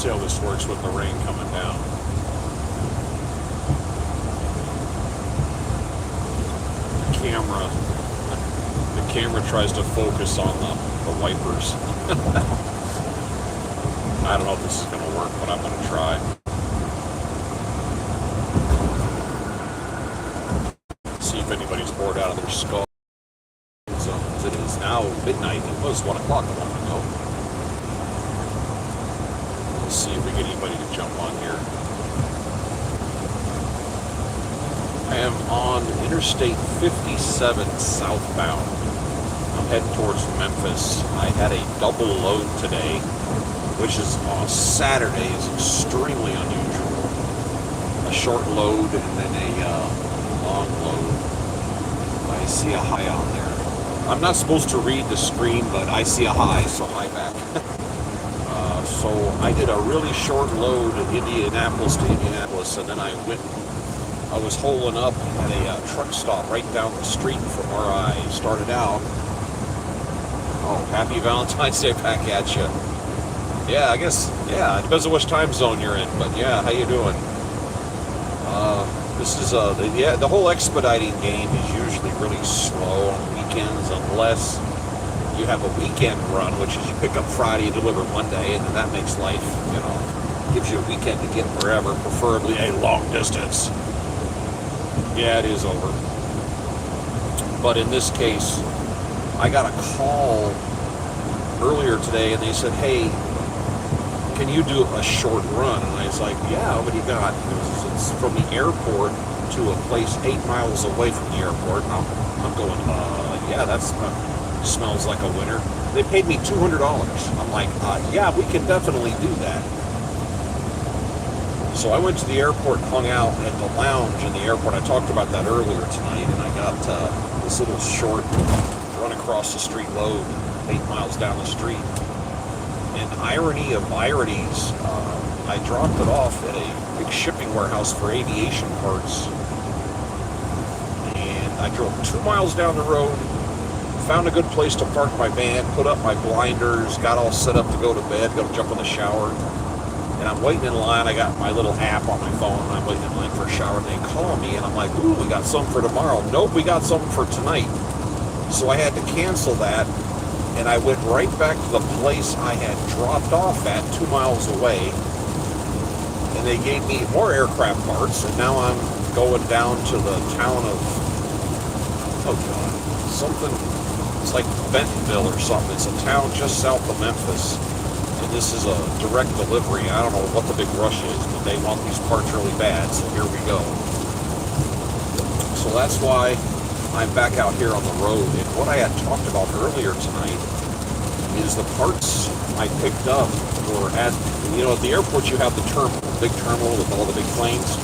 see how this works with the rain coming down. The camera tries to focus on the wipers. I don't know if this is going to work, but I'm going to try. See if anybody's bored out of their skull. So it is now midnight. It was 1 o'clock a moment ago. Let's see if we get anybody to jump on here. I am on Interstate 57 southbound. I'm heading towards Memphis. I had a double load today, which is on Saturday is extremely unusual. A short load and then a long load. I see a high on there. I'm not supposed to read the screen, but I see a high, so high back. So I did a really short load in Indianapolis to Indianapolis, and then I was holing up at a truck stop right down the street from where I started out. Oh, happy Valentine's Day back at you. Yeah, I guess, yeah, it depends on which time zone you're in, but yeah, how you doing? This is, the whole expediting game is usually really slow on weekends unless you have a weekend run, which is you pick up Friday and deliver Monday, and then that makes life, gives you a weekend to get wherever, preferably a long distance. Yeah, it is over. But in this case, I got a call earlier today, and they said, hey, can you do a short run? And I was like, yeah, what do you got? It's from the airport to a place 8 miles away from the airport. And I'm going, yeah, that smells like a winner. They paid me $200. I'm like, yeah, we can definitely do that. So I went to the airport, hung out at the lounge in the airport. I talked about that earlier tonight, and I got this little short run across the street load, 8 miles down the street. And irony of ironies, I dropped it off at a big shipping warehouse for aviation parts. And I drove 2 miles down the road, found a good place to park my van, put up my blinders, got all set up to go to bed, go to jump in the shower. And I'm waiting in line. I got my little app on my phone, and I'm waiting in line for a shower, and they call me, and I'm like, ooh, we got something for tomorrow. Nope, we got something for tonight. So I had to cancel that, and I went right back to the place I had dropped off at 2 miles away, and they gave me more aircraft parts, and now I'm going down to the town of, oh God, something, it's like Bentonville or something. It's a town just south of Memphis. And this is a direct delivery. I don't know what the big rush is, but they want these parts really bad, so here we go. So that's why I'm back out here on the road. And what I had talked about earlier tonight is the parts I picked up were at the airport. You have the terminal, big terminal with all the big planes.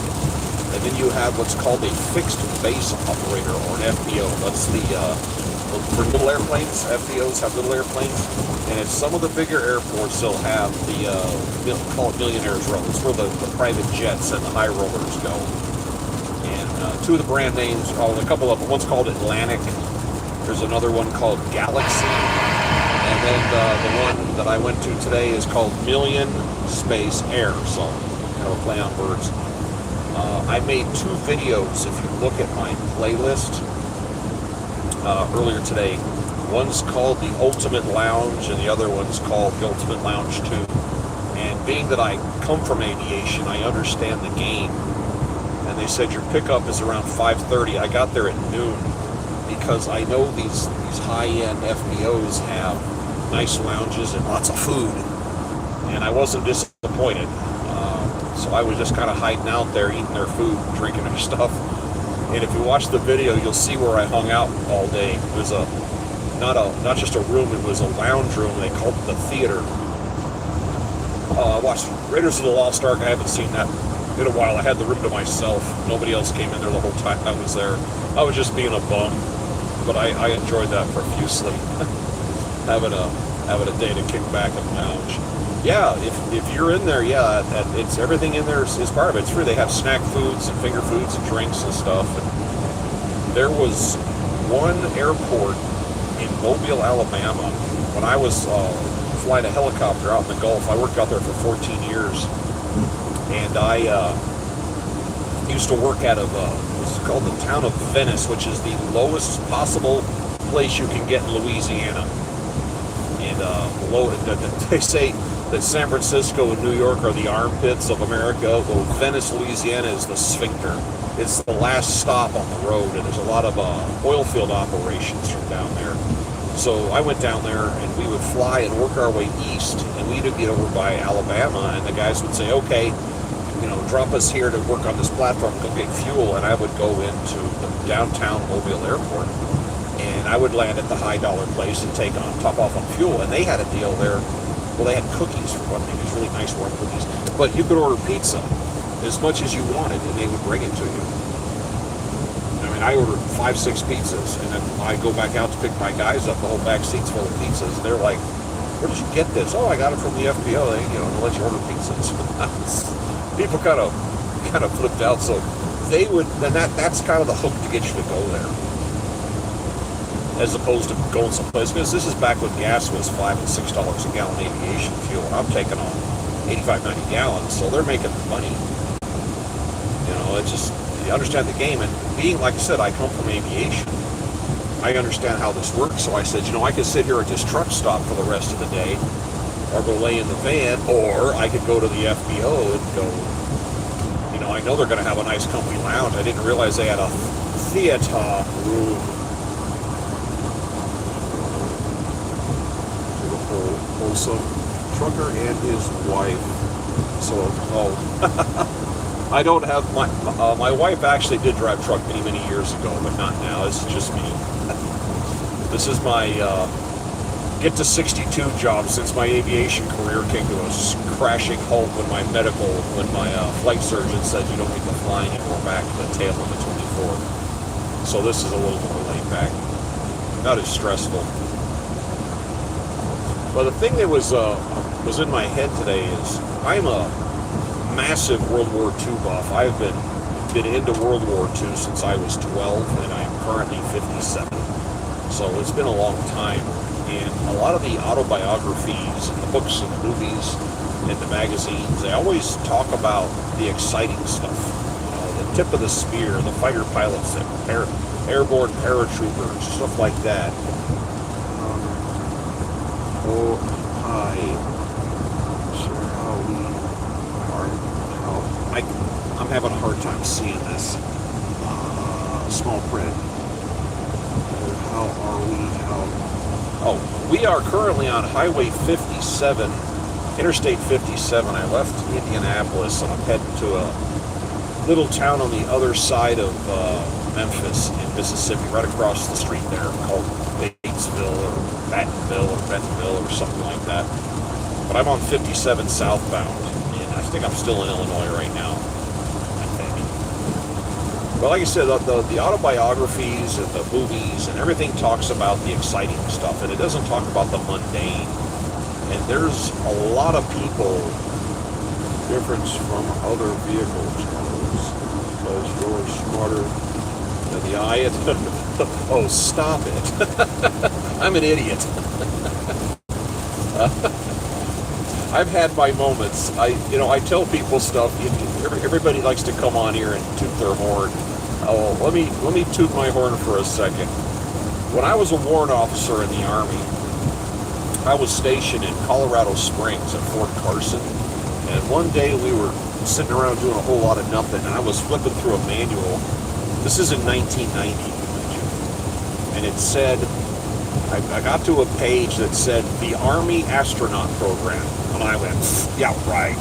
And then you have what's called a fixed base operator, or an FBO. That's for little airplanes. FBOs have little airplanes. And at some of the bigger airports, they'll have call it Millionaire's Row. It's where the private jets and the high rollers go. And two of the brand names, a couple of them. One's called Atlantic. There's another one called Galaxy. And then the one that I went to today is called Million Space Air. So, kind of a play on words. I made 2 videos, if you look at my playlist, earlier today. One's called The Ultimate Lounge, and the other one's called The Ultimate Lounge 2. And being that I come from aviation, I understand the game. And they said your pickup is around 5:30. I got there at noon because I know these high-end FBOs have nice lounges and lots of food. And I wasn't disappointed. So I was just kind of hiding out there, eating their food, drinking their stuff. And if you watch the video, you'll see where I hung out all day. It was not just a room, it was a lounge room. They called it the theater. I watched Raiders of the Lost Ark. I haven't seen that in a while. I had the room to myself. Nobody else came in there the whole time I was there. I was just being a bum, but I enjoyed that profusely. having a day to kick back and lounge. Yeah, if you're in there, yeah, it's everything in there is part of it. It's free. They have snack foods and finger foods and drinks and stuff. And there was one airport in Mobile, Alabama, when I was flying a helicopter out in the Gulf, I worked out there for 14 years, and I used to work out of what's called the town of Venice, which is the lowest possible place you can get in Louisiana. And they say that San Francisco and New York are the armpits of America. Well, Venice, Louisiana is the sphincter. It's the last stop on the road, and there's a lot of oil field operations from down there. So I went down there, and we would fly and work our way east, and we'd get over by Alabama, and the guys would say, okay, you know, drop us here to work on this platform, go get fuel, and I would go into the downtown Mobile Airport, and I would land at the high dollar place and top off on fuel, and they had a deal there. Well, they had cookies for one thing, these really nice warm cookies, but you could order pizza as much as you wanted, and they would bring it to you. I mean, I ordered 5-6 pizzas, and then I go back out to pick my guys up, the whole back seat's full of pizzas, and they're like, where did you get this? Oh, I got it from the FBO. They, you know, to let you order pizzas. People kind of flipped out, so they would, then that's kind of the hook to get you to go there, as opposed to going someplace, because this is back when gas was $5 and $6 a gallon aviation fuel, and I'm taking on 85, 90 gallons, so they're making money. You know, it's just, you understand the game, and being, like I said, I come from aviation. I understand how this works, so I said, you know, I could sit here at this truck stop for the rest of the day, or go lay in the van, or I could go to the FBO and go, you know, I know they're going to have a nice company lounge. I didn't realize they had a theater room. Also, trucker and his wife. So, I don't have my wife actually did drive truck many years ago, but not now. This is just me. This is my get to 62 job since my aviation career came to a crashing halt when my flight surgeon said you don't need to fly anymore back to the tail limit 24. So this is a little more laid back, not as stressful. But the thing that was in my head today is I'm a massive World War II buff. I've been into World War II since I was 12, and I'm currently 57. So it's been a long time. And a lot of the autobiographies and the books and the movies and the magazines, they always talk about the exciting stuff. You know, the tip of the spear, the fighter pilots, the airborne paratroopers, stuff like that. I'm having a hard time seeing this small print. How are we? We are currently on Highway 57, Interstate 57. I left Indianapolis and I'm heading to a little town on the other side of Memphis in Mississippi, right across the street there, called Batesville or Bentonville or something like that. But I'm on 57 southbound, and I think I'm still in Illinois right now. But like I said, the autobiographies and the movies and everything talks about the exciting stuff, and it doesn't talk about the mundane. And there's a lot of people difference from other vehicles because you're smarter than the eye. Oh, stop it. I'm an idiot. I've had my moments. I tell people stuff. Everybody likes to come on here and toot their horn. Oh, let me toot my horn for a second. When I was a warrant officer in the Army, I was stationed in Colorado Springs at Fort Carson, and one day we were sitting around doing a whole lot of nothing, and I was flipping through a manual. This is in 1990, and it said, I got to a page that said the Army Astronaut Program, and I went, yeah, right.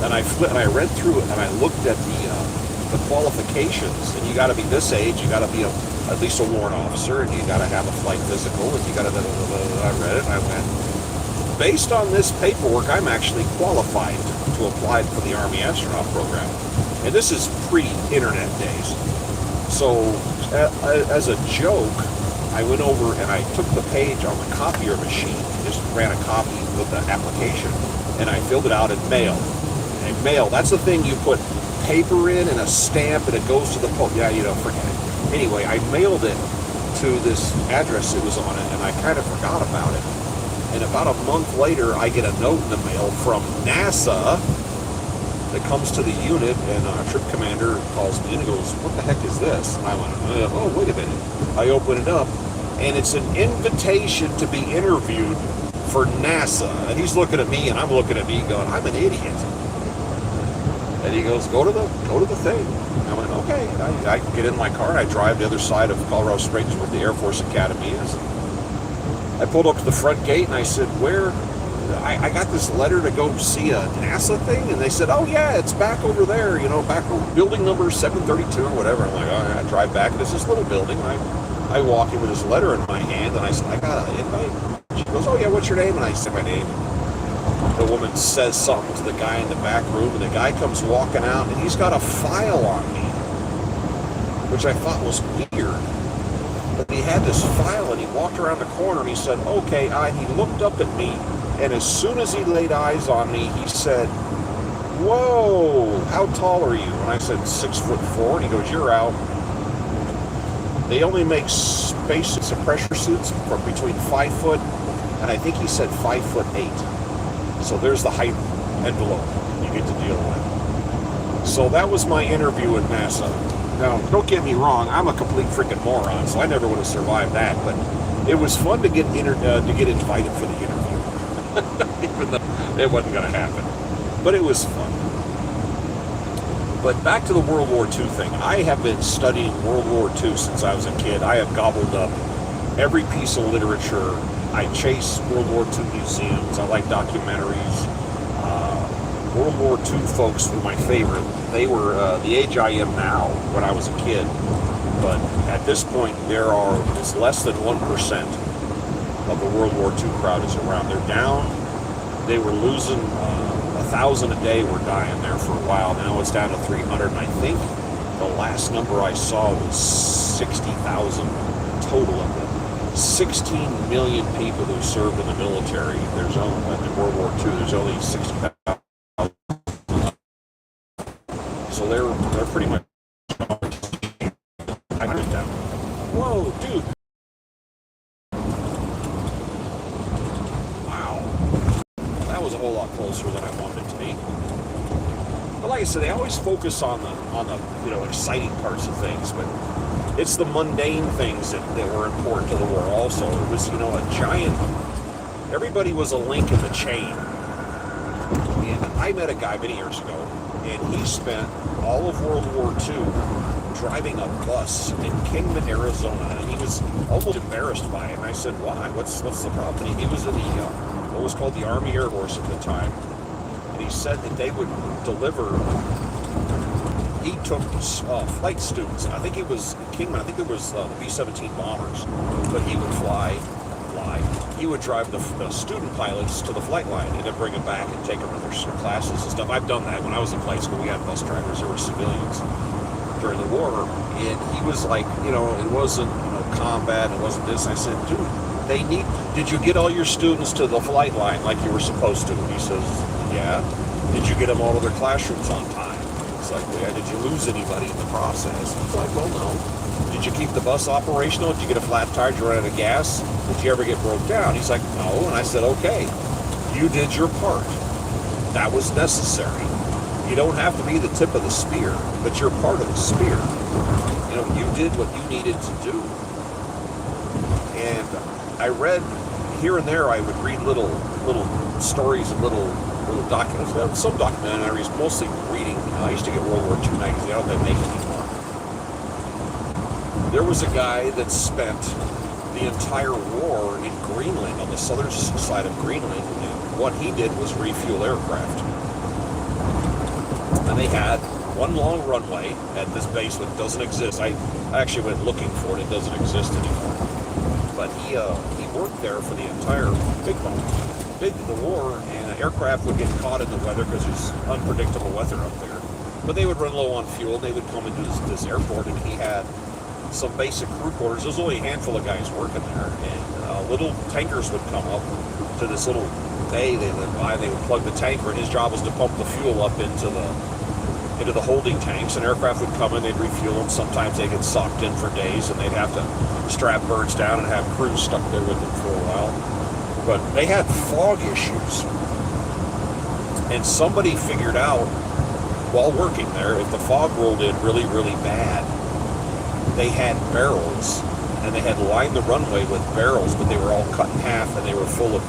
And I read through it, and I looked at the qualifications, and you got to be this age, you got to be at least a warrant officer, and you got to have a flight physical, and you got to. I read it, and I went, based on this paperwork, I'm actually qualified to apply for the Army Astronaut Program, and this is pre-internet days. So, as a joke, I went over and I took the page on the copier machine, just ran a copy with the application, and I filled it out in mail. And mail, that's the thing you put paper in and a stamp and it goes to the post. Yeah, forget it. Anyway, I mailed it to this address it was on it, and I kind of forgot about it. And about a month later, I get a note in the mail from NASA that comes to the unit, and our trip commander calls me in and goes, "What the heck is this?" And I went, "Oh, wait a minute." I open it up, and it's an invitation to be interviewed for NASA. And he's looking at me, and I'm looking at me going, "I'm an idiot." And he goes, go to the thing." I went, "Okay." I get in my car, and I drive the other side of Colorado Springs where the Air Force Academy is. I pulled up to the front gate, and I said, "Where? I got this letter to go see a NASA thing." And they said, "Oh yeah, it's back over there, back building number 732 or whatever." I'm like, all right. I drive back, and it's this little building. I walk in with this letter in my hand, and I said, "I got an invite." She goes, "Oh yeah, what's your name?" And I said my name. The woman says something to the guy in the back room, and the guy comes walking out, and he's got a file on me, which I thought was weird. But he had this file, and he walked around the corner, and he said, "Okay," and he looked up at me. And as soon as he laid eyes on me, he said, "Whoa, how tall are you?" And I said, 6'4". And he goes, "You're out." They only make spacesuits and pressure suits from between 5 foot, and I think he said 5'8". So there's the height envelope you get to deal with. So that was my interview at NASA. Now, don't get me wrong, I'm a complete freaking moron, so I never would have survived that. But it was fun to get invited for the interview. Even though it wasn't going to happen. But it was fun. But back to the World War II thing. I have been studying World War II since I was a kid. I have gobbled up every piece of literature. I chase World War II museums. I like documentaries. World War II folks were my favorite. They were the age I am now when I was a kid. But at this point, it's less than 1% of the World War II crowd is around. They're down. They were losing 1,000 a day were dying there for a while. Now it's down to 300, and I think the last number I saw was 60,000 total of them. 16 million people who served in the military. There's only in World War II. There's only 60,000. So they're pretty much. I heard that. Whoa, dude. Was a whole lot closer than I wanted it to be. But like I said, they always focus on the exciting parts of things, but it's the mundane things that were important to the war also. It was, a giant, everybody was a link in the chain. And I met a guy many years ago, and he spent all of World War II driving a bus in Kingman, Arizona, and he was almost embarrassed by it. And I said, "Why? What's the problem?" And he was in what was called the Army Air Force at the time, and he said that they would deliver. He took flight students. I think it was Kingman. I think it was the B-17 bombers, but he would fly. He would drive the student pilots to the flight line and then bring them back and take them to their classes and stuff. I've done that when I was in flight school. We had bus drivers. There were civilians during the war, and he was like, it wasn't combat. It wasn't this. I said, "Dude, did you get all your students to the flight line like you were supposed to?" And he says, "Yeah." "Did you get them all to their classrooms on time?" It's like, "Well, yeah." "Did you lose anybody in the process?" It's like, "Well, no." "Did you keep the bus operational? Did you get a flat tire? Did you run out of gas? Did you ever get broke down?" He's like, "No." And I said, "Okay, you did your part. That was necessary. You don't have to be the tip of the spear, but you're part of the spear. You did what you needed to do." And I read here and there. I would read little stories and little documents, some documentaries, mostly reading. I used to get World War II magazine. I don't think they make it anymore. There was a guy that spent the entire war in Greenland, on the southern side of Greenland, and what he did was refuel aircraft. And they had one long runway at this base that doesn't exist. I actually went looking for it. It doesn't exist anymore. But he worked there for the entire the war, and an aircraft would get caught in the weather because there's unpredictable weather up there. But they would run low on fuel. They would come into this airport, and he had some basic crew quarters. There's only a handful of guys working there, and little tankers would come up to this little bay they lived by. They would plug the tanker, and his job was to pump the fuel up into the holding tanks. And aircraft would come in, they'd refuel them. Sometimes they get socked in for days, and they'd have to strap birds down and have crews stuck there with them for a while. But they had fog issues. And somebody figured out while working there, if the fog rolled in really, really bad, they had barrels, and they had lined the runway with barrels, but they were all cut in half, and they were full of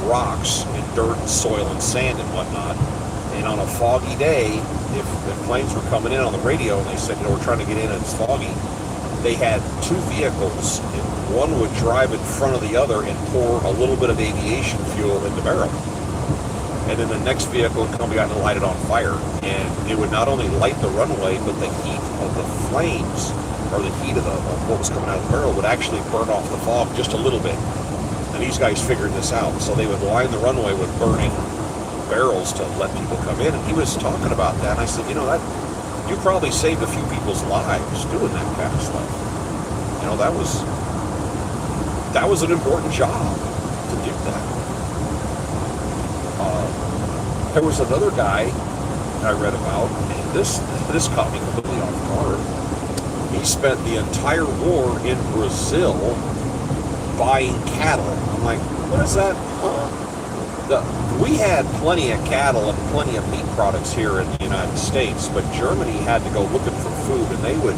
rocks and dirt and soil and sand and whatnot. And on a foggy day, if the planes were coming in on the radio and they said, we're trying to get in and it's foggy, they had two vehicles, and one would drive in front of the other and pour a little bit of aviation fuel in the barrel. And then the next vehicle would come out and light it on fire. And it would not only light the runway, but the heat of the flames, or the heat of what was coming out of the barrel, would actually burn off the fog just a little bit. And these guys figured this out. So they would line the runway with burning barrels to let people come in. And he was talking about that. And I said, that you probably saved a few people's lives doing that kind of stuff. That was an important job to do that. There was another guy I read about, and this caught me completely off guard. He spent the entire war in Brazil buying cattle. I'm like, what is that? We had plenty of cattle and plenty of meat products here in the United States, but Germany had to go looking for food, and they would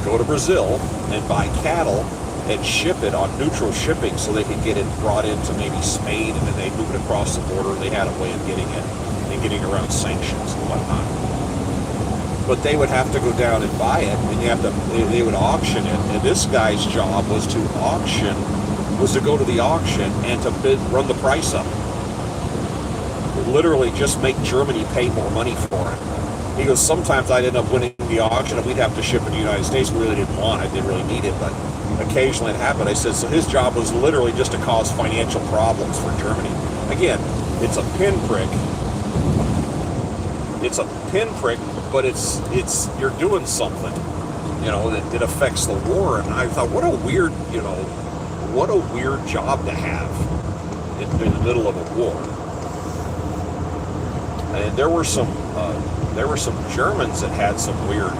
go to Brazil and buy cattle and ship it on neutral shipping so they could get it brought into maybe Spain, and then they'd move it across the border. They had a way of getting it and getting around sanctions and whatnot. But they would have to go down and buy it, and they would auction it. And this guy's job was to go to the auction and to run the price up. Literally just make Germany pay more money for it. He goes, sometimes I'd end up winning the auction and we'd have to ship it to the United States. We really didn't want it, didn't really need it, but occasionally it happened. I said, so his job was literally just to cause financial problems for Germany. Again, it's a pinprick. It's a pinprick, but it's you're doing something, that affects the war. And I thought, what a weird job to have in the middle of a war. And there were some Germans that had some weird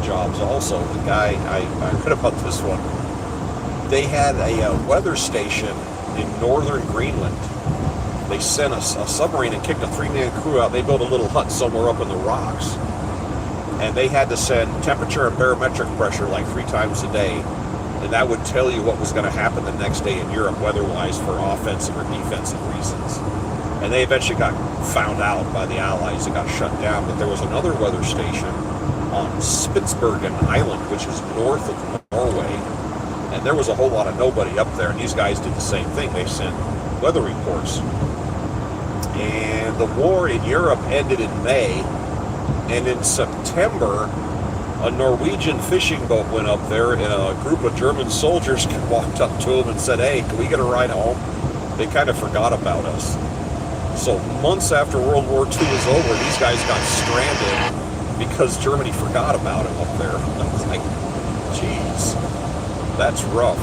jobs also. The guy, I read about this one. They had a weather station in northern Greenland. They sent a submarine and kicked a 3-man crew out. They built a little hut somewhere up in the rocks. And they had to send temperature and barometric pressure like 3 times a day. And that would tell you what was going to happen the next day in Europe weather-wise for offensive or defensive reasons. And they eventually got found out by the Allies. It got shut down. But there was another weather station on Spitsbergen Island, which is north of Norway. And there was a whole lot of nobody up there. And these guys did the same thing. They sent weather reports. And the war in Europe ended in May. And in September, a Norwegian fishing boat went up there, and a group of German soldiers walked up to them and said, hey, can we get a ride home? They kind of forgot about us. So months after World War II was over, these guys got stranded because Germany forgot about them up there. I was like, geez, that's rough.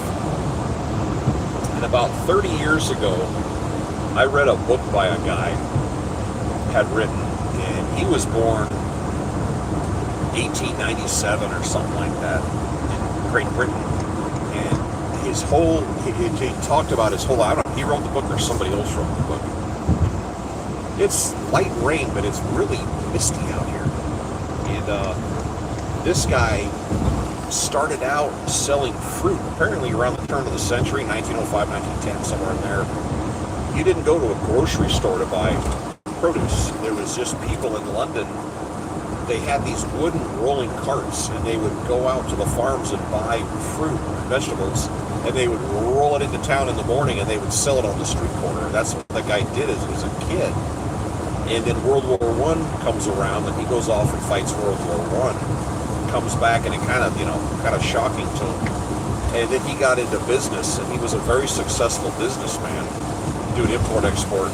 And about 30 years ago, I read a book by a guy had written, and he was born 1897 or something like that in Great Britain. And his whole, he talked about his whole, I don't know, he wrote the book or somebody else wrote the book. It's light rain, but it's really misty out here. And this guy started out selling fruit, apparently around the turn of the century, 1905, 1910, somewhere in there. You didn't go to a grocery store to buy produce. There was just people in London. They had these wooden rolling carts, and they would go out to the farms and buy fruit and vegetables, and they would roll it into town in the morning, and they would sell it on the street corner. That's what the guy did as a kid. And then World War I comes around, and he goes off and fights World War I. Comes back, and it kind of shocking to him. And then he got into business, and he was a very successful businessman, doing import-export.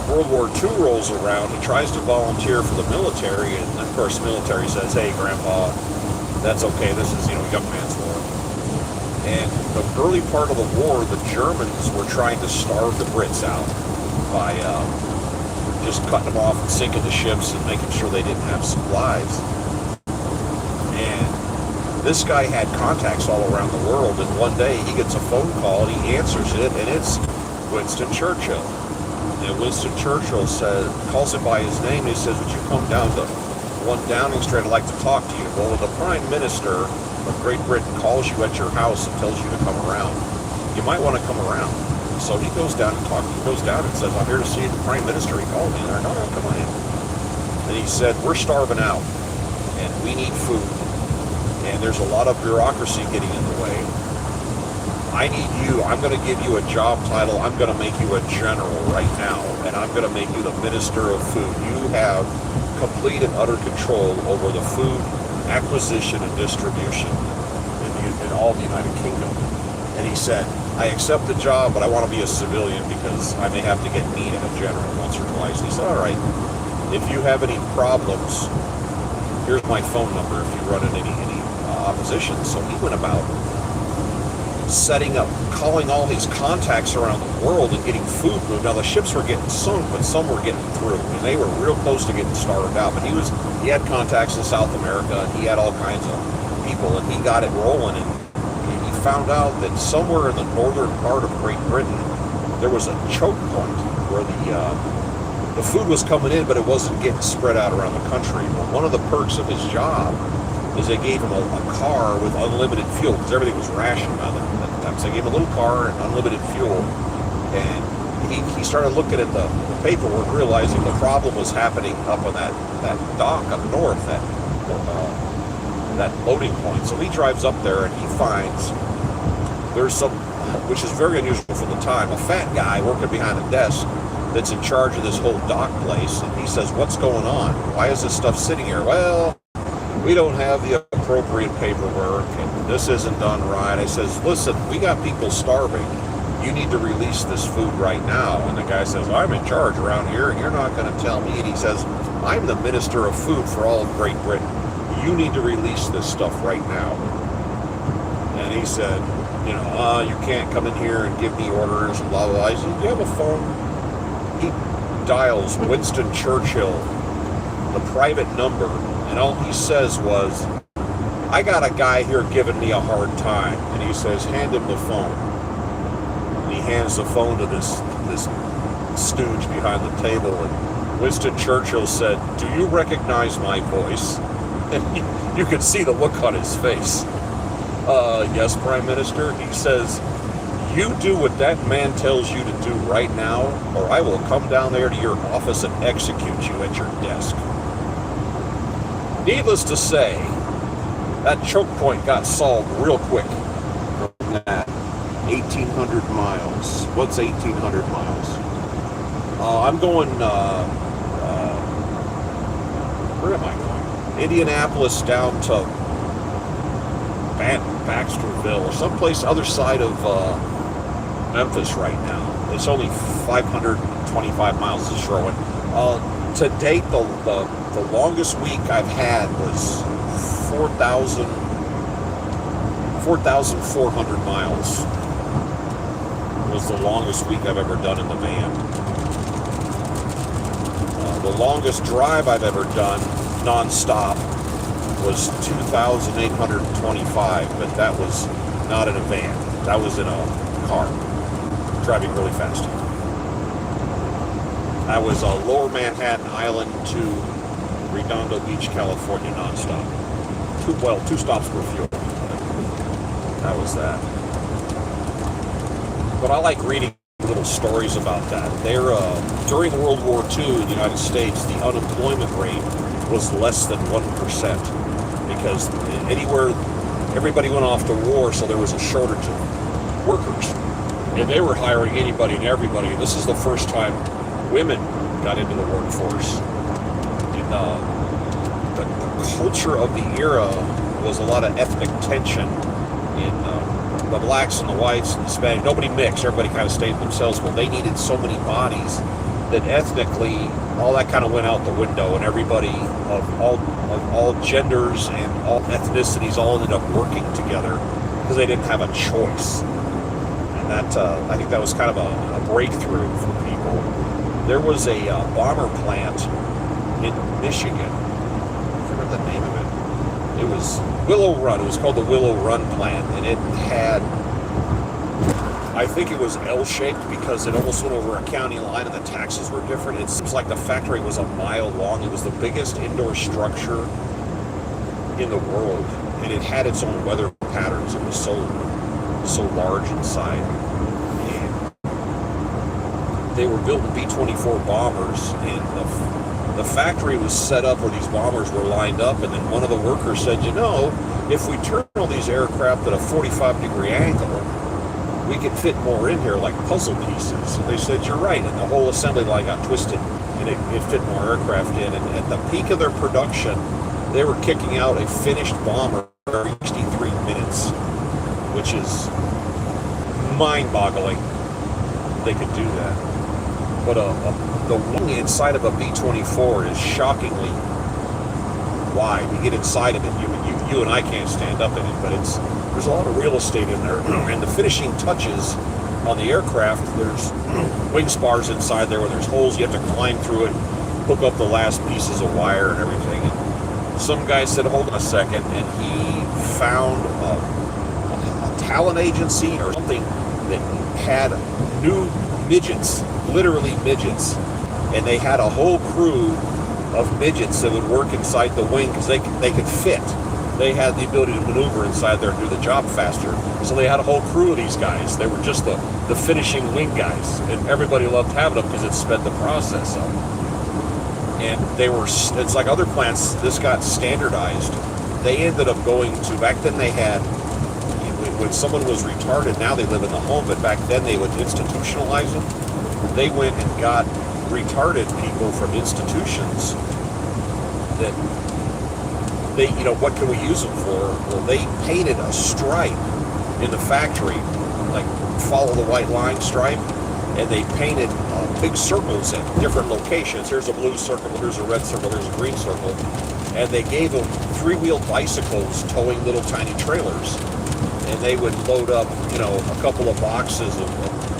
World War II rolls around, he tries to volunteer for the military, and of course the military says, hey, Grandpa, that's okay, this is, young man's war. And the early part of the war, the Germans were trying to starve the Brits out by just cutting them off and sinking the ships and making sure they didn't have supplies. And this guy had contacts all around the world, and one day he gets a phone call, and he answers it, and it's Winston Churchill. And Winston Churchill calls him by his name, and he says, would you come down to 1 Downing Street? I'd like to talk to you. Well, when the Prime Minister of Great Britain calls you at your house and tells you to come around, you might want to come around. So he goes down and talks. He goes down and says, I'm here to see the Prime Minister. He called me. And they're, no, come on in. And he said, we're starving out, and we need food. And there's a lot of bureaucracy getting in the way. I need you. I'm going to give you a job title. I'm going to make you a general right now, and I'm going to make you the Minister of Food. You have complete and utter control over the food acquisition and distribution in all the United Kingdom. And he said, I accept the job, but I want to be a civilian because I may have to get meat at a general once or twice. And he said, all right, if you have any problems, here's my phone number if you run into any opposition. So he went about setting up, calling all his contacts around the world and getting food moved. Now the ships were getting sunk, but some were getting through, and they were real close to getting starved out. But he had contacts in South America, and he had all kinds of people, and he got it rolling. And he found out that somewhere in the northern part of Great Britain there was a choke point where the food was coming in, but it wasn't getting spread out around the country. Well, one of the perks of his job is they gave him a car with unlimited fuel, because everything was rationed at that time. So they gave him a little car and unlimited fuel, and he started looking at the paperwork, realizing the problem was happening up on that dock up north, that loading point. So he drives up there and he finds there's some, which is very unusual for the time, a fat guy working behind a desk that's in charge of this whole dock place. And he says, what's going on? Why is this stuff sitting here? Well, we don't have the appropriate paperwork, and this isn't done right. I says, listen, we got people starving. You need to release this food right now. And the guy says, I'm in charge around here, and you're not going to tell me. And he says, I'm the Minister of Food for all of Great Britain. You need to release this stuff right now. And he said, you can't come in here and give me orders and blah, blah, blah. I said, do you have a phone? He dials Winston Churchill, the private number, and all he says was, I got a guy here giving me a hard time. And he says, hand him the phone. And he hands the phone to this stooge behind the table. And Winston Churchill said, do you recognize my voice? And you could see the look on his face. Yes, Prime Minister. He says, you do what that man tells you to do right now, or I will come down there to your office and execute you at your desk. Needless to say, that choke point got solved real quick from that 1,800 miles. What's 1,800 miles? I'm going, where am I going? Indianapolis down to Baxterville, or someplace other side of Memphis right now. It's only 525 miles to showing. To date, the longest week I've had was 4,400 miles. Was the longest week I've ever done in the van. The longest drive I've ever done non-stop was 2,825, but that was not in a van. That was in a car, driving really fast. I was Lower Manhattan Island to Redondo Beach, California, nonstop. Two stops for fuel. That was that. But I like reading little stories about that. During World War II in the United States, the unemployment rate was less than 1%. Because everybody went off to war, so there was a shortage of workers. And they were hiring anybody and everybody. This is the first time women got into the workforce. And the culture of the era was a lot of ethnic tension in the blacks and the whites and the Hispanic. Nobody mixed. Everybody kind of stayed themselves. Well, they needed so many bodies that ethnically, all that kind of went out the window, and everybody of all genders and all ethnicities all ended up working together because they didn't have a choice. And that I think that was kind of a breakthrough for people. There was a bomber plant in Michigan. I forget the name of it. It was Willow Run. It was called the Willow Run plant, and it had I think it was L-shaped because it almost went over a county line and the taxes were different. It seems like the factory was a mile long. It was the biggest indoor structure in the world, and it had its own weather patterns. It was so large inside. And they were built B-24 bombers, and the factory was set up where these bombers were lined up, and then one of the workers said, if we turn all these aircraft at a 45-degree angle, we could fit more in here like puzzle pieces. And they said, you're right, and the whole assembly line got twisted, and it fit more aircraft in. And at the peak of their production, they were kicking out a finished bomber every 63 minutes, which is mind-boggling. They could do that. But the wing inside of a B-24 is shockingly wide. You get inside of it, you and I can't stand up in it, but there's a lot of real estate in there. And the finishing touches on the aircraft, there's wing spars inside there where there's holes. You have to climb through it, hook up the last pieces of wire and everything. And some guy said, hold on a second, and he found a talent agency or something that had new midgets, literally midgets, and they had a whole crew of midgets that would work inside the wing because they could fit. They had the ability to maneuver inside there and do the job faster. So they had a whole crew of these guys. They were just the finishing wing guys, and everybody loved having them because it sped the process up. And it's like other plants, this got standardized. They ended up going to, back then they had, when someone was retarded, now they live in the home, but back then they would institutionalize them. They went and got retarded people from institutions that they, what can we use them for? Well, they painted a stripe in the factory, like follow the white line stripe, and they painted big circles at different locations. Here's a blue circle, here's a red circle, there's a green circle, and they gave them three-wheeled bicycles towing little tiny trailers, and they would load up, a couple of boxes of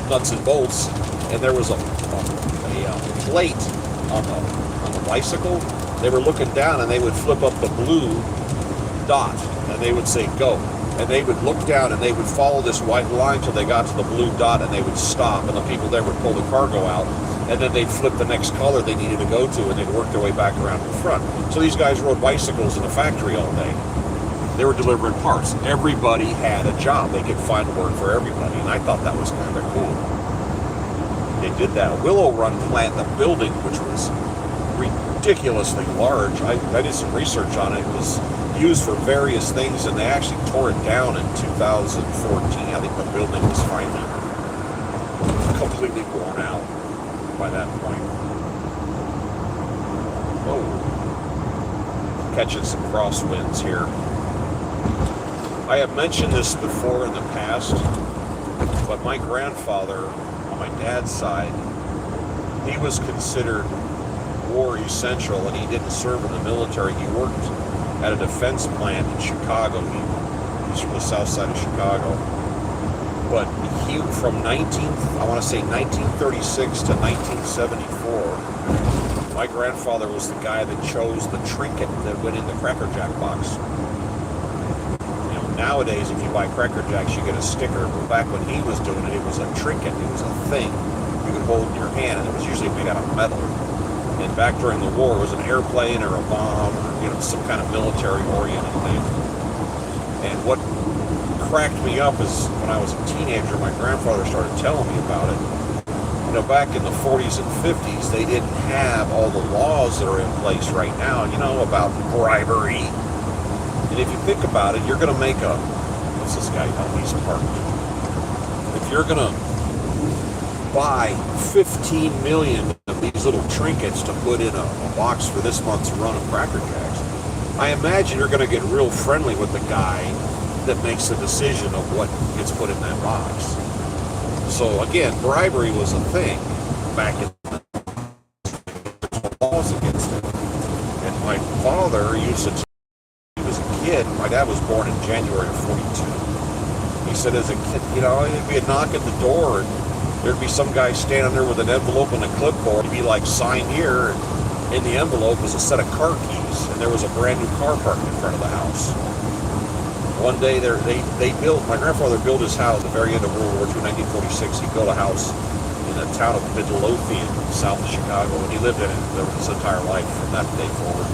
nuts and bolts, and there was a plate on the bicycle. They were looking down and they would flip up the blue dot and they would say go, and they would look down and they would follow this white line till they got to the blue dot, and they would stop, and the people there would pull the cargo out, and then they'd flip the next color they needed to go to, and they'd work their way back around to the front. So these guys rode bicycles in the factory all day. They were delivering parts. Everybody had a job. They could find work for everybody, and I thought that was kind of cool. They did that. Willow Run plant, the building, which was ridiculously large. I did some research on it. It was used for various things, and they actually tore it down in 2014. I think the building was finally completely worn out by that point. Oh, catching some crosswinds here. I have mentioned this before in the past, but my grandfather on my dad's side, he was considered war essential, and he didn't serve in the military. He worked at a defense plant in Chicago. He's from the south side of Chicago. But he, from 1936 to 1974, my grandfather was the guy that chose the trinket that went in the Cracker Jack box. Nowadays, if you buy Cracker Jacks, you get a sticker. But back when he was doing it, it was a trinket. It was a thing you could hold in your hand, and it was usually made out of metal. And back during the war, it was an airplane or a bomb or some kind of military-oriented thing. And what cracked me up is when I was a teenager, my grandfather started telling me about it. Back in the 40s and 50s, they didn't have all the laws that are in place right now, about bribery. And if you think about it, you're going to make what's this guy down East Park? If you're going to buy 15 million of these little trinkets to put in a box for this month's run of Cracker Jacks, I imagine you're going to get real friendly with the guy that makes the decision of what gets put in that box. So again, bribery was a thing back in the laws against it. And my father used to kid, my dad was born in January of 42. He said as a kid, there'd be a knock at the door, and there'd be some guy standing there with an envelope and a clipboard. He'd be like, sign here, and in the envelope was a set of car keys, and there was a brand new car parked in front of the house. one day my grandfather built his house at the very end of World War II, 1946. He built a house in the town of Midlothian, south of Chicago, and he lived in it his entire life from that day forward.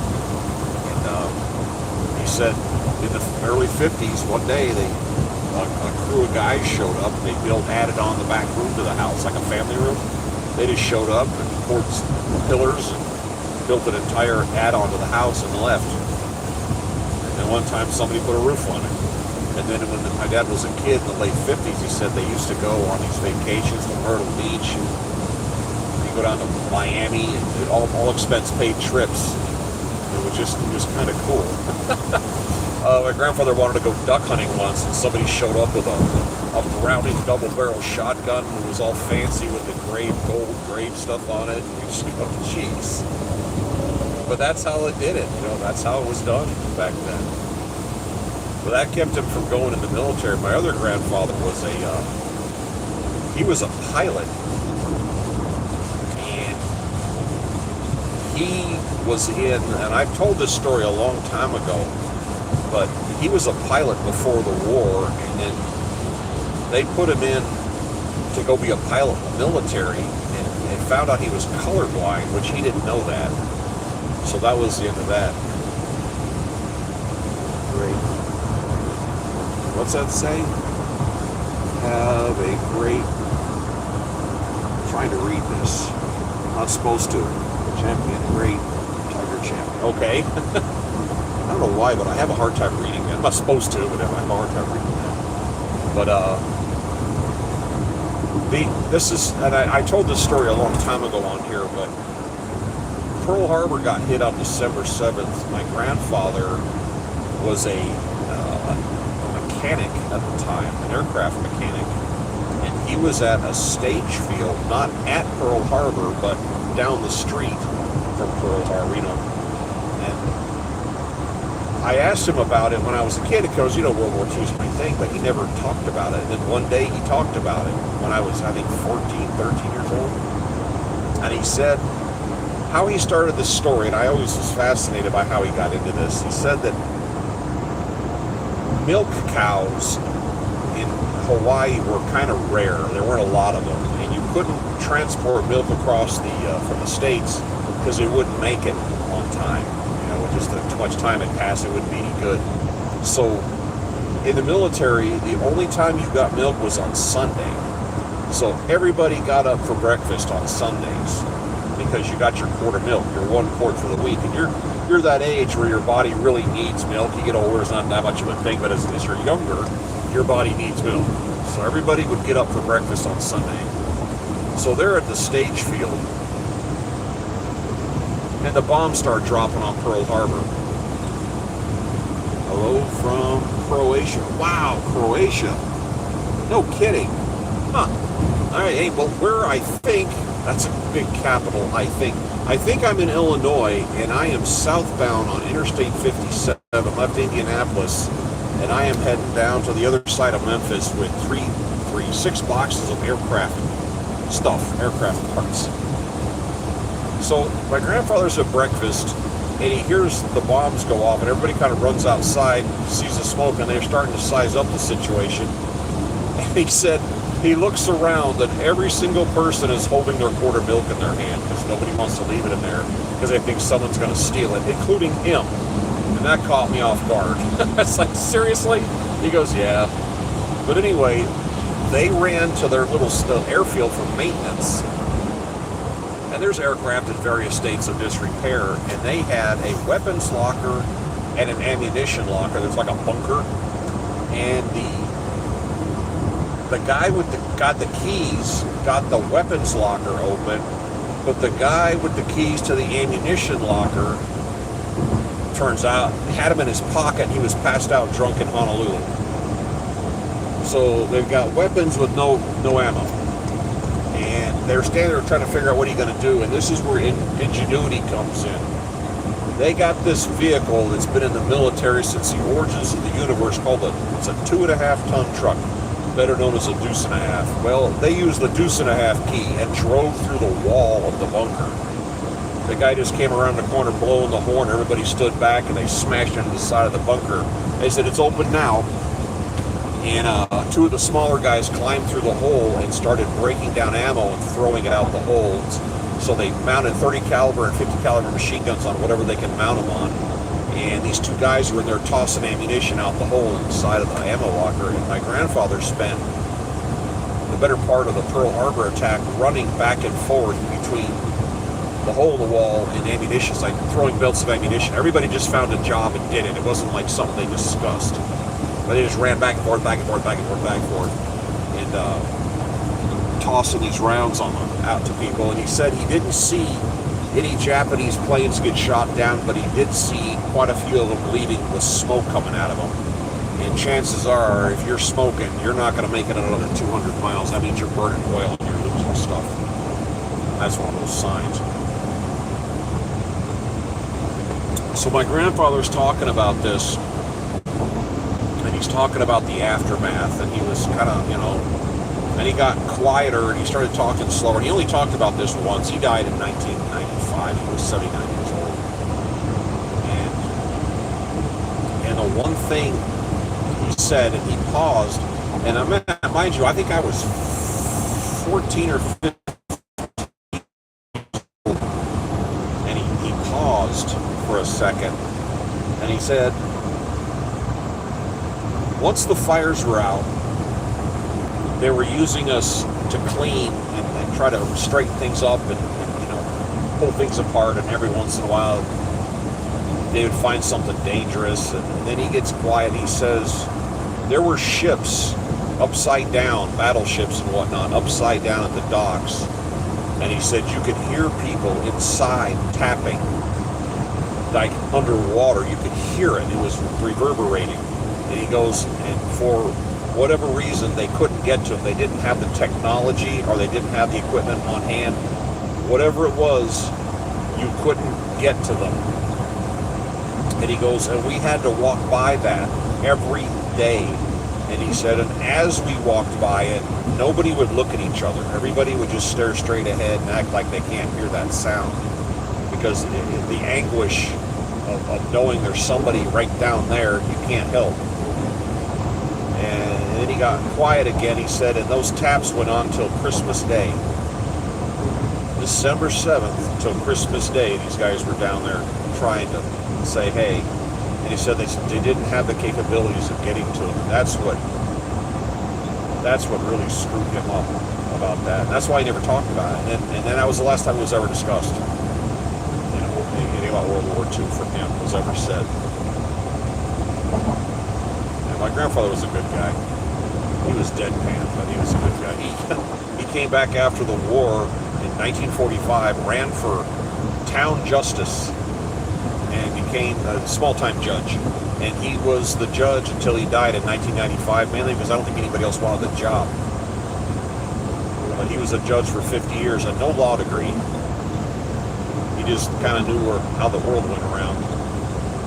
And he said in the early 50s, one day a crew of guys showed up. They added on the back room to the house, like a family room. They just showed up and poured pillars and built an entire add-on to the house and left. And then one time somebody put a roof on it. And then when my dad was a kid in the late 50s, he said they used to go on these vacations to Myrtle Beach. You go down to Miami, and all expense paid trips. It was just kind of cool. My grandfather wanted to go duck hunting once, and somebody showed up with a Browning double-barrel shotgun. It was all fancy with the gold grave stuff on it. You just go, jeez. But that's how it did it. That's how it was done back then. But that kept him from going in the military. My other grandfather was he was a pilot. And he was and I've told this story a long time ago, but he was a pilot before the war, and then they put him in to go be a pilot in the military, and found out he was colorblind, which he didn't know that. So that was the end of that. Great. What's that say? Have a great... I'm trying to read this. I'm not supposed to. Champion, great Tiger champion. Okay. I don't know why, but I have a hard time reading that. I'm not supposed to, but I have a hard time reading that. But, this is... And I told this story a long time ago on here, but Pearl Harbor got hit on December 7th. My grandfather was a mechanic at the time, an aircraft mechanic, and he was at a stage field, not at Pearl Harbor, but down the street from Pearl Harbor, and I asked him about it when I was a kid, because, World War II is my thing, but he never talked about it. And then one day he talked about it when I was, I think, 13 years old, and he said how he started this story, and I always was fascinated by how he got into this. He said that milk cows in Hawaii were kind of rare. There weren't a lot of them, and you couldn't transport milk across from the States because they wouldn't make it on time. Just too much time had passed, it wouldn't be any good. So in the military, the only time you got milk was on Sunday. So everybody got up for breakfast on Sundays, because you got your quart of milk, your 1 quart for the week, and you're that age where your body really needs milk. You get older, it's not that much of a thing, but as you're younger, your body needs milk. So everybody would get up for breakfast on Sunday. So they're at the stage field, and the bombs start dropping on Pearl Harbor. Hello from Croatia. Wow, Croatia. No kidding. Huh. All right, hey, well, I think, that's a big capital, I think I'm in Illinois, and I am southbound on Interstate 57, left Indianapolis, and I am heading down to the other side of Memphis with 6 boxes of aircraft parts. So my grandfather's at breakfast, and he hears the bombs go off, and everybody kind of runs outside, sees the smoke, and they're starting to size up the situation. And he said he looks around, and every single person is holding their quart of milk in their hand, because nobody wants to leave it in there, because they think someone's going to steal it, including him. And that caught me off guard. It's like, seriously? He goes, yeah. But anyway, they ran to their little airfield for maintenance. And there's aircraft in various states of disrepair, and they had a weapons locker and an ammunition locker. There's like a bunker, and the guy got the keys, got the weapons locker open, but the guy with the keys to the ammunition locker, turns out, had him in his pocket. He was passed out drunk in Honolulu. So they've got weapons with no ammo. And they're standing there trying to figure out what are you going to do, and this is where ingenuity comes in. They got this vehicle that's been in the military since the origins of the universe, it's a 2.5-ton truck, better known as a deuce and a half. Well, they used the deuce and a half key and drove through the wall of the bunker. The guy just came around the corner blowing the horn. Everybody stood back and they smashed into the side of the bunker. They said, it's open now. And two of the smaller guys climbed through the hole and started breaking down ammo and throwing it out the holes. So they mounted 30 caliber and 50 caliber machine guns on whatever they can mount them on. And these two guys were in there tossing ammunition out the hole inside of the ammo locker. And my grandfather spent the better part of the Pearl Harbor attack running back and forth between the hole in the wall and ammunition, like throwing belts of ammunition. Everybody just found a job and did it. It wasn't like something they discussed. But they just ran back and forth, back and forth, back and forth, back and forth, and tossing these rounds on them out to people. And he said he didn't see any Japanese planes get shot down, but he did see quite a few of them leaving with smoke coming out of them. And chances are, if you're smoking, you're not going to make it another 200 miles. That means you're burning oil and you're losing stuff. That's one of those signs. So my grandfather's talking about this, and he's talking about the aftermath, and he was kind of, and he got quieter, and he started talking slower. And he only talked about this once. He died in 1995. He was 79 years old. And the one thing he said, and he paused, and mind you, I think I was 14 or 15, and he paused for a second, and he said, once the fires were out, they were using us to clean and try to straighten things up and pull things apart, and every once in a while they would find something dangerous. And then he gets quiet. He says there were ships upside down, battleships and whatnot, upside down at the docks, and he said you could hear people inside tapping, like underwater. You could hear it. It was reverberating. And he goes, and for whatever reason, they couldn't get to them. They didn't have the technology, or they didn't have the equipment on hand. Whatever it was, you couldn't get to them. And he goes, and we had to walk by that every day. And he said, and as we walked by it, nobody would look at each other. Everybody would just stare straight ahead and act like they can't hear that sound. Because the anguish of knowing there's somebody right down there, you can't help. And then he got quiet again. He said, and those taps went on till Christmas Day. December 7th till Christmas Day, these guys were down there trying to say, hey. And he said they didn't have the capabilities of getting to him. That's what really screwed him up about that. And that's why he never talked about it. And then that was the last time it was ever discussed. Anything about World War II from him was ever said. And my grandfather was a good guy. He was deadpan, but he was a good guy. He came back after the war in 1945, ran for town justice, and became a small-time judge. And he was the judge until he died in 1995, mainly because I don't think anybody else wanted the job. But he was a judge for 50 years, and no law degree. He just kind of knew how the world went around.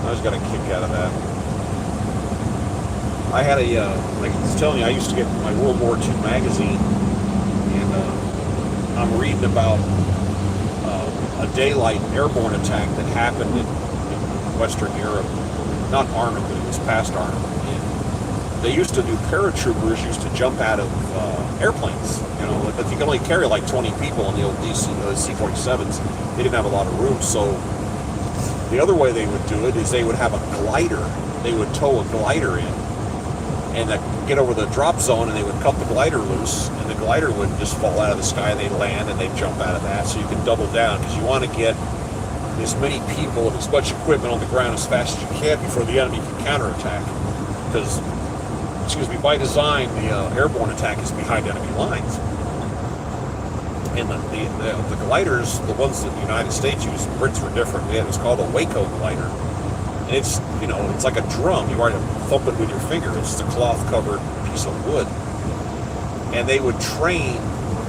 I just got a kick out of that. I had like I was telling you, I used to get my World War II magazine, and I'm reading about a daylight airborne attack that happened in Western Europe. Not Arnhem, but it was past Arnhem. And they used to do, paratroopers used to jump out of airplanes, but you can only carry like 20 people on the old C-47s. They didn't have a lot of room, so the other way they would do it is they would have a glider. They would tow a glider in and get over the drop zone, and they would cut the glider loose, and the glider would just fall out of the sky, and they'd land, and they'd jump out of that. So you can double down, because you want to get as many people and as much equipment on the ground as fast as you can before the enemy can counterattack. Because, by design, the airborne attack is behind enemy lines. And the gliders, the ones that the United States used, Brits were different. It was called a Waco glider. And it's, it's like a drum. You want to thump it with your finger. It's just a cloth-covered piece of wood. And they would train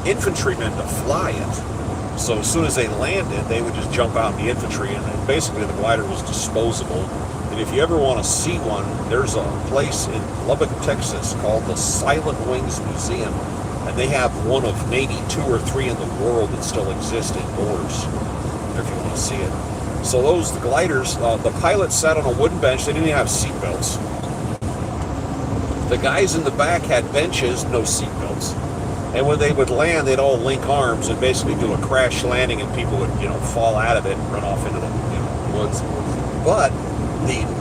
infantrymen to fly it. So as soon as they landed, they would just jump out in the infantry, and basically the glider was disposable. And if you ever want to see one, there's a place in Lubbock, Texas called the Silent Wings Museum, and they have one of maybe 2 or 3 in the world that still exist indoors. if you want to see it. So the gliders, the pilots sat on a wooden bench. They didn't even have seat belts. The guys in the back had benches, no seat belts. And when they would land, they'd all link arms and basically do a crash landing, and people would, fall out of it and run off into the, woods. But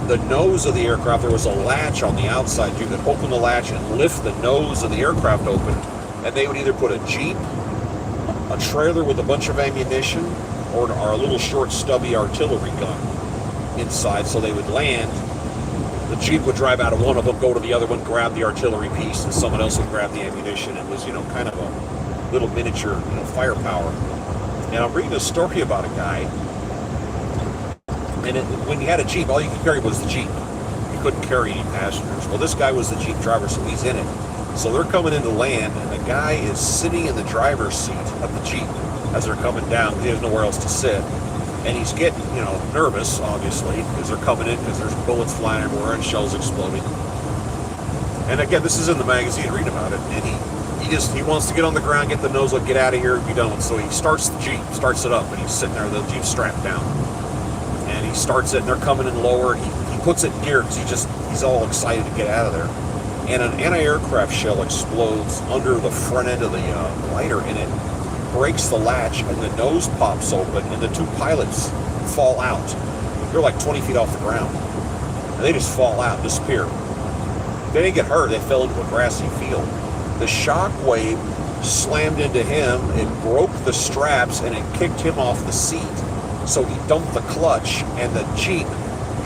the nose of the aircraft, there was a latch on the outside. You could open the latch and lift the nose of the aircraft open, and they would either put a Jeep, a trailer with a bunch of ammunition, or a little short stubby artillery gun inside. So they would land. The Jeep would drive out of one of them, go to the other one, grab the artillery piece, and someone else would grab the ammunition. It was, kind of a little miniature, firepower. And I'm reading a story about a guy, and when he had a Jeep, all you could carry was the Jeep. You couldn't carry any passengers. Well, this guy was the Jeep driver, so he's in it. So they're coming into land, and the guy is sitting in the driver's seat of the Jeep as they're coming down, because he has nowhere else to sit. And he's getting, nervous, obviously, because they're coming in, because there's bullets flying everywhere and shells exploding. And again, this is in the magazine, read about it. And he wants to get on the ground, get the nose up, get out of here, and be done with. So he starts the Jeep, starts it up, and he's sitting there, the Jeep's strapped down. And he starts it, and they're coming in lower. He puts it in gear, because he's all excited to get out of there. And an anti-aircraft shell explodes under the front end of the glider, and it breaks the latch, and the nose pops open, and the two pilots fall out. They're like 20 feet off the ground, and they just fall out, disappear. They didn't get hurt. They fell into a grassy field. The shock wave slammed into him. It broke the straps, and it kicked him off the seat. So he dumped the clutch, and the Jeep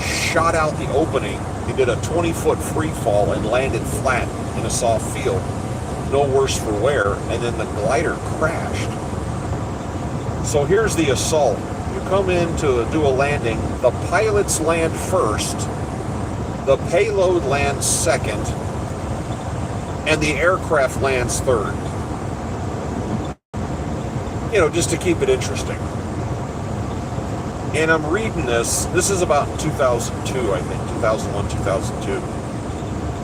shot out the opening. He did a 20-foot free fall and landed flat in a soft field. No worse for wear, and then the glider crashed. So here's the assault. You come in to do a landing, the pilots land first, the payload lands second, and the aircraft lands third. Just to keep it interesting. And I'm reading this is about 2002, I think, 2001, 2002.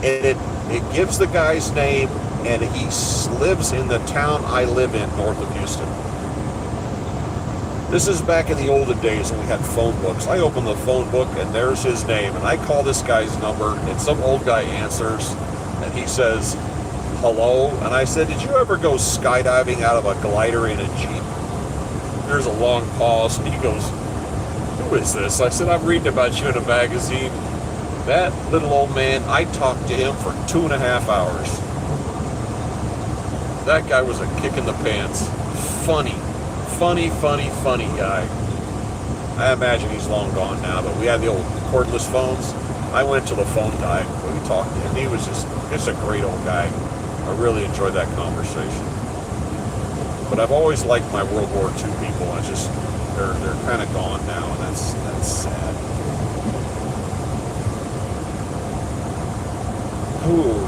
And it gives the guy's name, and he lives in the town I live in, north of Houston. This is back in the olden days when we had phone books. I open the phone book, and there's his name, and I call this guy's number, and some old guy answers, and he says, hello? And I said, did you ever go skydiving out of a glider in a Jeep? There's a long pause, and he goes, who is this? I said, I'm reading about you in a magazine. That little old man, I talked to him for 2.5 hours. That guy was a kick in the pants. Funny guy. I imagine he's long gone now, but we had the old cordless phones. I went to the phone guy when we talked to him. He was just a great old guy. I really enjoyed that conversation. But I've always liked my World War II people. They're kind of gone now, and that's sad. Ooh.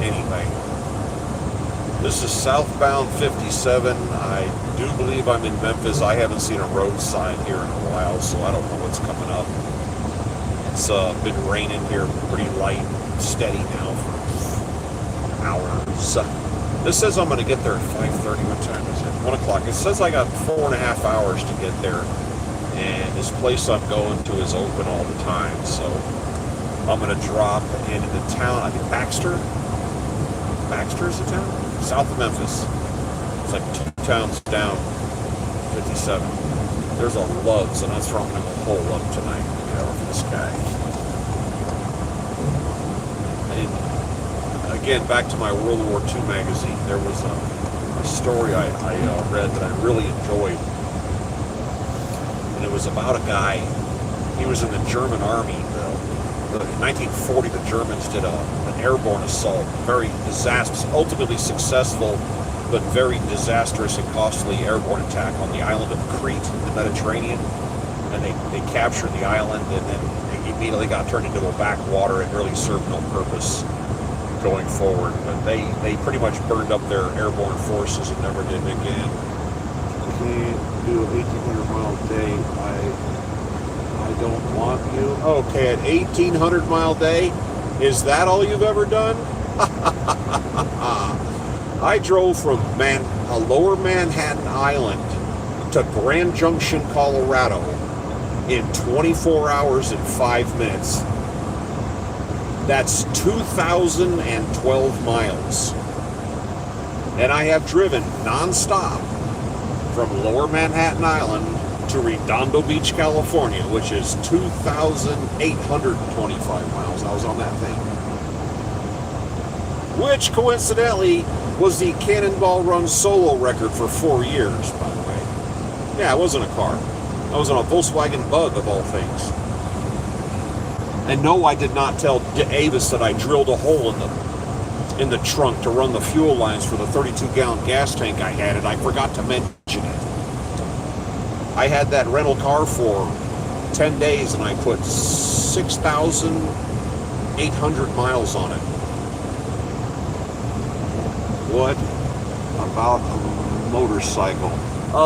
Anyway. This is southbound 57. I do believe I'm in Memphis. I haven't seen a road sign here in a while, so I don't know what's coming up. It's been raining here pretty light, steady now for hours. This says I'm going to get there at 5:30. What time is it? 1 o'clock. It says I got 4.5 hours to get there, and this place I'm going to is open all the time, so I'm going to drop into the town. I think Baxter is the town? South of Memphis. It's like 2 towns down, 57. There's a Love's, and that's where I'm going to go hole up tonight. Get over for this guy. And again, back to my World War II magazine, there was a story I read that I really enjoyed. And it was about a guy. He was in the German army. In 1940, the Germans did an airborne assault, very disastrous, ultimately successful, but very disastrous and costly airborne attack on the island of Crete in the Mediterranean. And they captured the island, and then they immediately got turned into a backwater and really served no purpose going forward. But they pretty much burned up their airborne forces and never did it again. Can't do an 1,800-mile day. I don't want you. Okay, an 1,800-mile day? Is that all you've ever done? I drove from Lower Manhattan Island to Grand Junction, Colorado in 24 hours and 5 minutes. That's 2,012 miles. And I have driven nonstop from Lower Manhattan Island to Redondo Beach, California, which is 2,825 miles. I was on that thing. Which, coincidentally, was the Cannonball Run solo record for 4 years, by the way. Yeah, I wasn't a car. I was on a Volkswagen Bug, of all things. And no, I did not tell Avis that I drilled a hole in the trunk to run the fuel lines for the 32-gallon gas tank I had, and I forgot to mention it. I had that rental car for 10 days, and I put 6,800 miles on it. What about a motorcycle?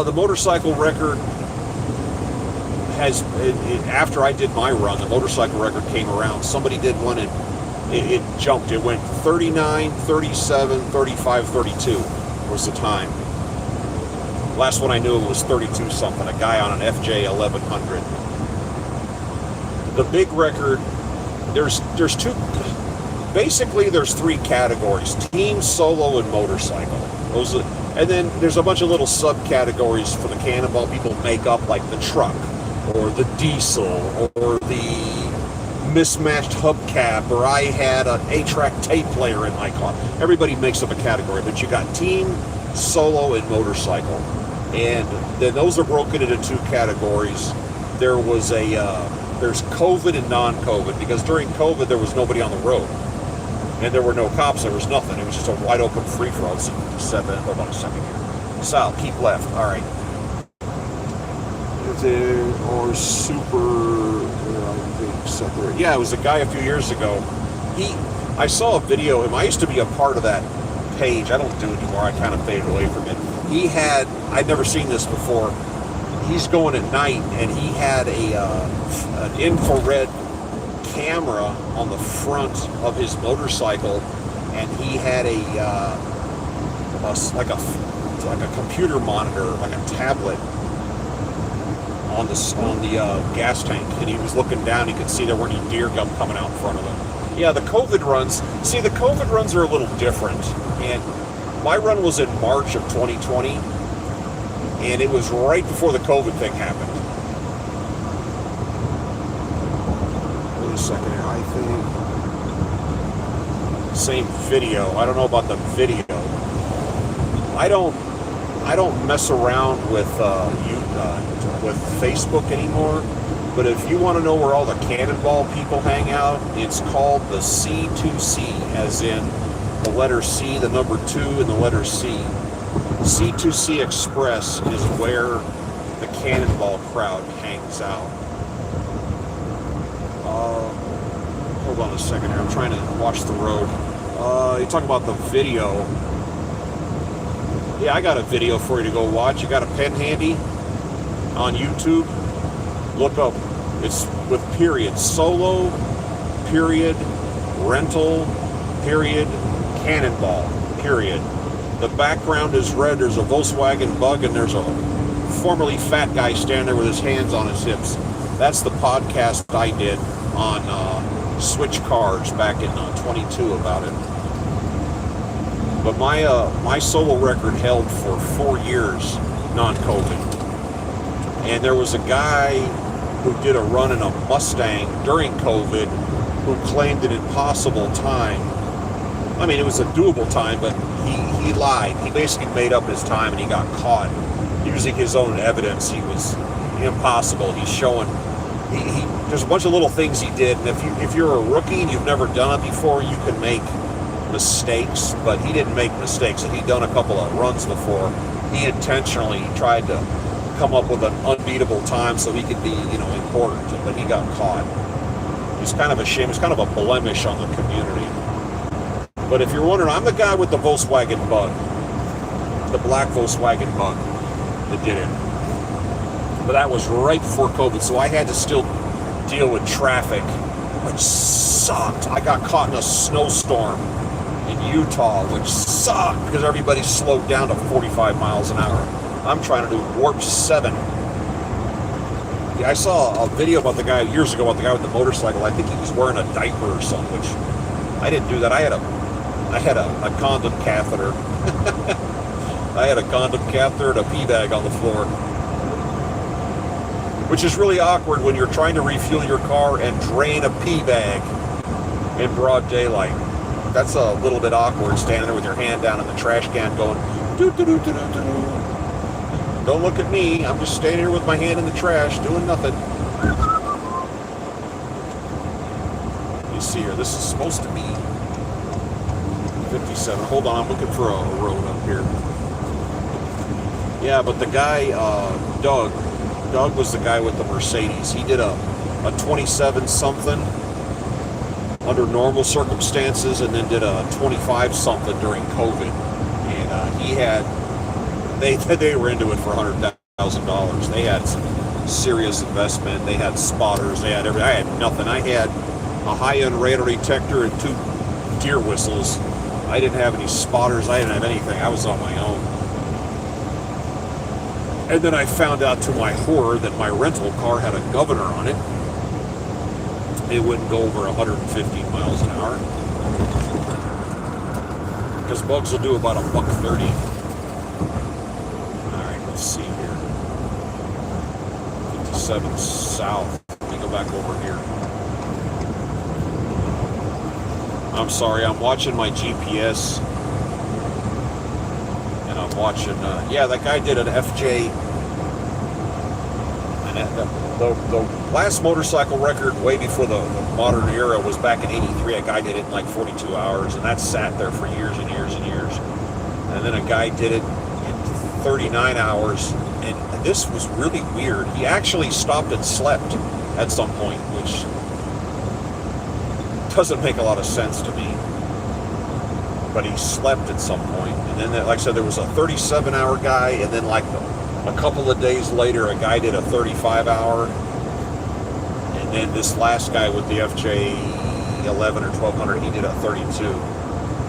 The motorcycle record has, after I did my run, the motorcycle record came around. Somebody did one, and it jumped. It went 39, 37, 35, 32 was the time. Last one I knew was 32 something, a guy on an FJ 1100. The big record, there's two, basically there's three categories: team, solo, and motorcycle. Those are, and then there's a bunch of little subcategories for the Cannonball people make up, like the truck, or the diesel, or the mismatched hubcap, or I had an 8-track tape player in my car. Everybody makes up a category, but you got team, solo, and motorcycle. And then those are broken into two categories. There was there's COVID and non-COVID, because during COVID there was nobody on the road. And there were no cops, there was nothing. It was just a wide open free-for-all. Hold on a second here. Sal, keep left. All right. Or super, I think, separate. Yeah, it was a guy a few years ago. I saw a video of him. I used to be a part of that page. I don't do it anymore. I kind of faded away from it. I'd never seen this before. He's going at night, and he had an infrared camera on the front of his motorcycle, and he had like a computer monitor, like a tablet, on the gas tank, and he was looking down. He could see there weren't any deer coming out in front of him. Yeah, the COVID runs. See, the COVID runs are a little different, and my run was in March of 2020, and it was right before the COVID thing happened. Wait a second here. I think same video. I don't know about the video. I don't mess around with Facebook anymore. But if you want to know where all the Cannonball people hang out, it's called the C2C, as in the letter C, the number 2, and the letter C. C2C Express is where the Cannonball crowd hangs out. Hold on a second here. I'm trying to watch the road. You talk about the video. Yeah, I got a video for you to go watch. You got a pen handy on YouTube? Look up. It's with period. Solo, period, rental, period, Cannonball, period. The background is red. There's a Volkswagen Bug, and there's a formerly fat guy standing there with his hands on his hips. That's the podcast I did on Switch Cars back in 22 about it. But my solo record held for 4 years, non-COVID. And there was a guy who did a run in a Mustang during COVID who claimed an impossible time. I mean, it was a doable time, but he lied. He basically made up his time, and he got caught using his own evidence. He was impossible. He's showing, there's a bunch of little things he did, and if you're a rookie and you've never done it before, you can make mistakes, but he didn't make mistakes. He'd done a couple of runs before. He intentionally tried to come up with an unbeatable time so he could be, important, but he got caught. It's kind of a shame. It's kind of a blemish on the community. But if you're wondering, I'm the guy with the Volkswagen Bug, the black Volkswagen Bug that did it. But that was right before COVID, so I had to still deal with traffic, which sucked. I got caught in a snowstorm in Utah, which sucked because everybody slowed down to 45 miles an hour. I'm trying to do warp 7. Yeah, I saw a video about the guy years ago about the guy with the motorcycle. I think he was wearing a diaper or something, which I didn't do that. I had a condom catheter. I had a condom catheter and a pee bag on the floor, which is really awkward when you're trying to refuel your car and drain a pee bag in broad daylight. That's a little bit awkward, standing there with your hand down in the trash can going, doo doo doo doo doo doo. Don't look at me. I'm just standing here with my hand in the trash, doing nothing. You see here, this is supposed to be 57. Hold on, I'm looking for a road up here. Yeah, but the guy, Doug was the guy with the Mercedes. He did a 27 something under normal circumstances, and then did a 25 something during COVID. And he had, they were into it for $100,000. They had some serious investment. They had spotters. They had everything. I had nothing. I had a high-end radar detector and 2 deer whistles. I didn't have any spotters. I didn't have anything. I was on my own. And then I found out to my horror that my rental car had a governor on it. It wouldn't go over 115 miles an hour. Because bugs will do about $1.30. Alright, let's see here. 57 south. Let me go back over here. I'm sorry, I'm watching my GPS. And I'm watching, yeah, that guy did an FJ. And the last motorcycle record way before the modern era was back in '83. A guy did it in like 42 hours, and that sat there for years and years and years. And then a guy did it in 39 hours, and this was really weird. He actually stopped and slept at some point, which doesn't make a lot of sense to me. But he slept at some point. And then, like I said, there was a 37-hour guy, and then like a couple of days later, a guy did a 35-hour. And then this last guy with the FJ11 or 1200, he did a 32,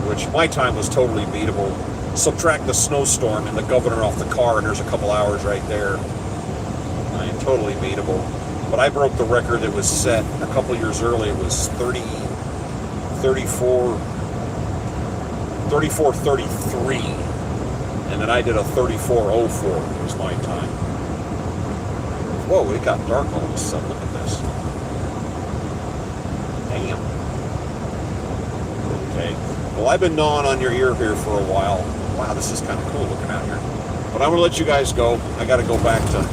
which my time was totally beatable. Subtract the snowstorm and the governor off the car, and there's a couple hours right there. I am totally beatable. But I broke the record that was set a couple years early. It was 34:33, and then I did a 34:04 was my time. Whoa, it got dark all of a sudden. Look at this. Damn. Okay. Well, I've been gnawing on your ear here for a while. Wow, this is kind of cool looking out here. But I'm going to let you guys go. I got to go back to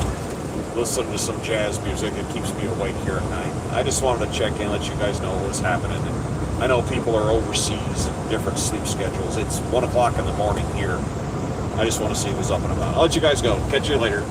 listen to some jazz music. It keeps me awake here at night. I just wanted to check in, let you guys know what's happening. And I know people are overseas and different sleep schedules. It's 1 o'clock in the morning here. I just want to see who's up and about. I'll let you guys go. Catch you later.